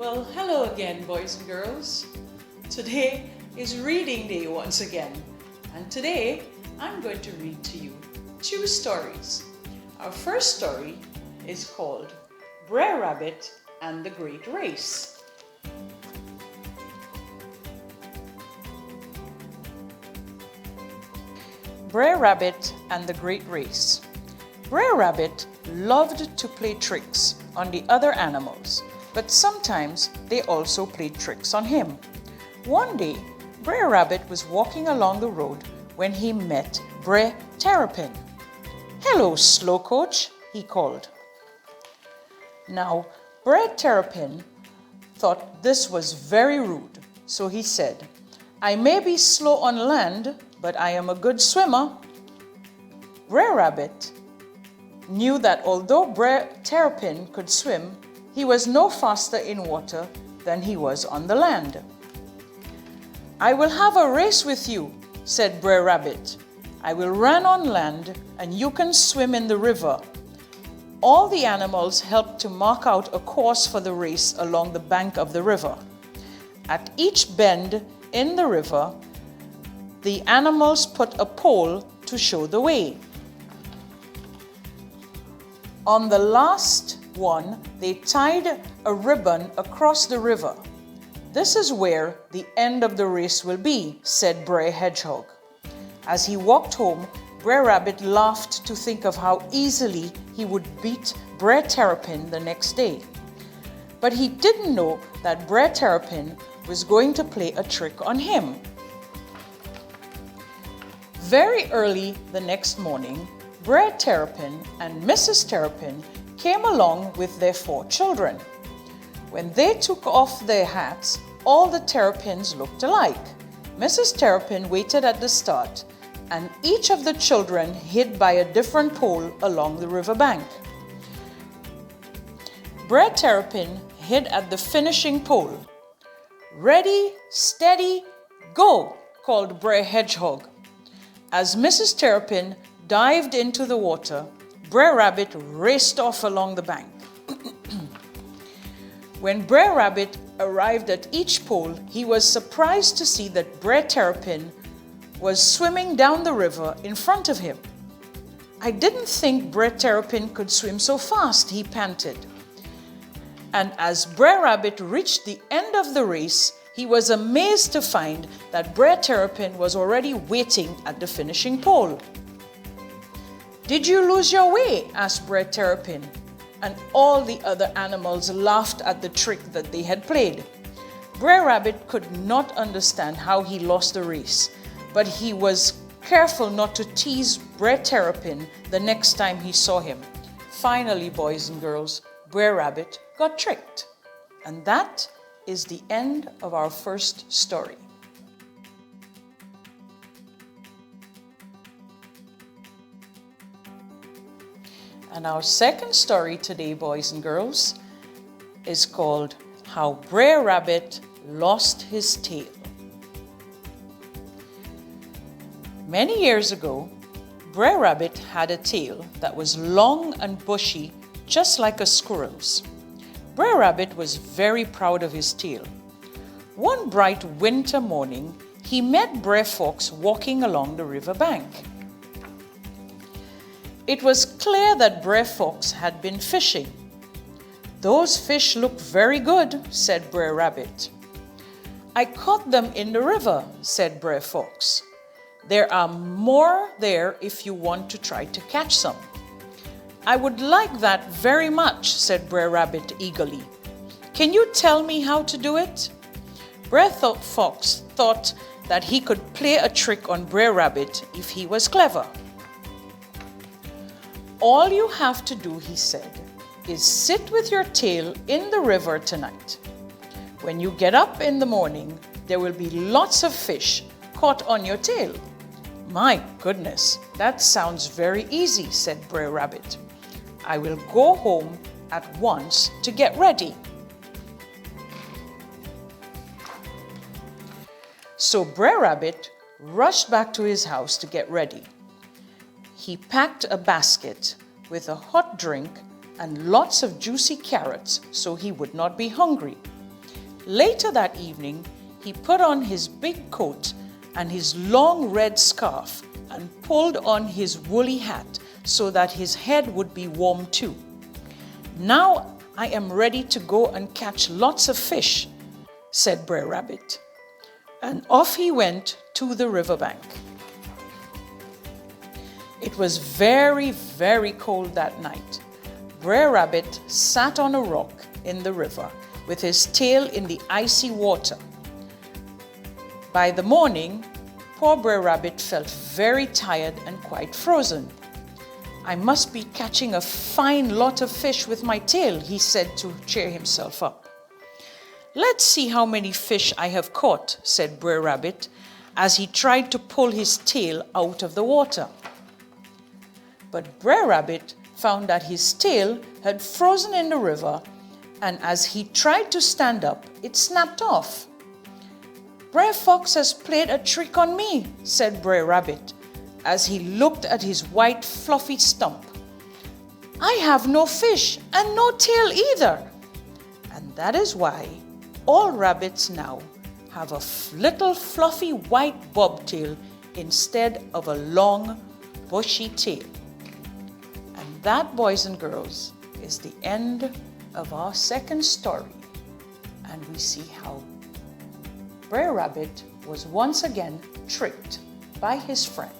Well, hello again, boys and girls. Today is reading day once again, and today I'm going to read to you two stories. Our first story is called Brer Rabbit and the Great Race. Brer Rabbit and the Great Race. Brer Rabbit loved to play tricks on the other animals, but sometimes they also played tricks on him. One day, Brer Rabbit was walking along the road when he met Brer Terrapin. "Hello, Slowcoach," he called. Now, Brer Terrapin thought this was very rude, so he said, "I may be slow on land, but I am a good swimmer." Brer Rabbit knew that although Brer Terrapin could swim, he was no faster in water than he was on the land. "I will have a race with you," said Brer Rabbit. "I will run on land and you can swim in the river." All the animals helped to mark out a course for the race along the bank of the river. At each bend in the river, the animals put a pole to show the way. On the last one, they tied a ribbon across the river. "This is where the end of the race will be," said Brer Hedgehog. As he walked home, Brer Rabbit laughed to think of how easily he would beat Brer Terrapin the next day. But he didn't know that Brer Terrapin was going to play a trick on him. Very early the next morning, Brer Terrapin and Mrs. Terrapin came along with their 4 children. When they took off their hats, all the terrapins looked alike. Mrs. Terrapin waited at the start, and each of the children hid by a different pole along the riverbank. Brer Terrapin hid at the finishing pole. "Ready, steady, go!" called Brer Hedgehog. As Mrs. Terrapin dived into the water, Brer Rabbit raced off along the bank. When Brer Rabbit arrived at each pole, he was surprised to see that Brer Terrapin was swimming down the river in front of him. "I didn't think Brer Terrapin could swim so fast," he panted. And as Brer Rabbit reached the end of the race, he was amazed to find that Brer Terrapin was already waiting at the finishing pole. "Did you lose your way?" asked Brer Terrapin, and all the other animals laughed at the trick that they had played. Brer Rabbit could not understand how he lost the race, but he was careful not to tease Brer Terrapin the next time he saw him. Finally, boys and girls, Brer Rabbit got tricked. And that is the end of our first story. And our second story today, boys and girls, is called How Brer Rabbit Lost His Tail. Many years ago, Brer Rabbit had a tail that was long and bushy, just like a squirrel's. Brer Rabbit was very proud of his tail. One bright winter morning, he met Brer Fox walking along the river bank. It was clear that Brer Fox had been fishing. "Those fish look very good," said Brer Rabbit. "I caught them in the river," said Brer Fox. "There are more there if you want to try to catch some." "I would like that very much," said Brer Rabbit eagerly. "Can you tell me how to do it?" Brer Fox thought that he could play a trick on Brer Rabbit if he was clever. "All you have to do," he said, "is sit with your tail in the river tonight. When you get up in the morning, there will be lots of fish caught on your tail." "My goodness, that sounds very easy," said Brer Rabbit. "I will go home at once to get ready." So Brer Rabbit rushed back to his house to get ready. He packed a basket with a hot drink and lots of juicy carrots so he would not be hungry. Later that evening, he put on his big coat and his long red scarf and pulled on his woolly hat so that his head would be warm too. "Now I am ready to go and catch lots of fish," said Brer Rabbit. And off he went to the riverbank. It was very, very cold that night. Brer Rabbit sat on a rock in the river with his tail in the icy water. By the morning, poor Brer Rabbit felt very tired and quite frozen. "I must be catching a fine lot of fish with my tail," he said to cheer himself up. "Let's see how many fish I have caught," said Brer Rabbit as he tried to pull his tail out of the water. But Brer Rabbit found that his tail had frozen in the river, and as he tried to stand up, it snapped off. "Brer Fox has played a trick on me," said Brer Rabbit as he looked at his white fluffy stump. "I have no fish and no tail either." And that is why all rabbits now have a little fluffy white bobtail instead of a long bushy tail. And that, boys and girls, is the end of our second story. And we see how Brer Rabbit was once again tricked by his friend.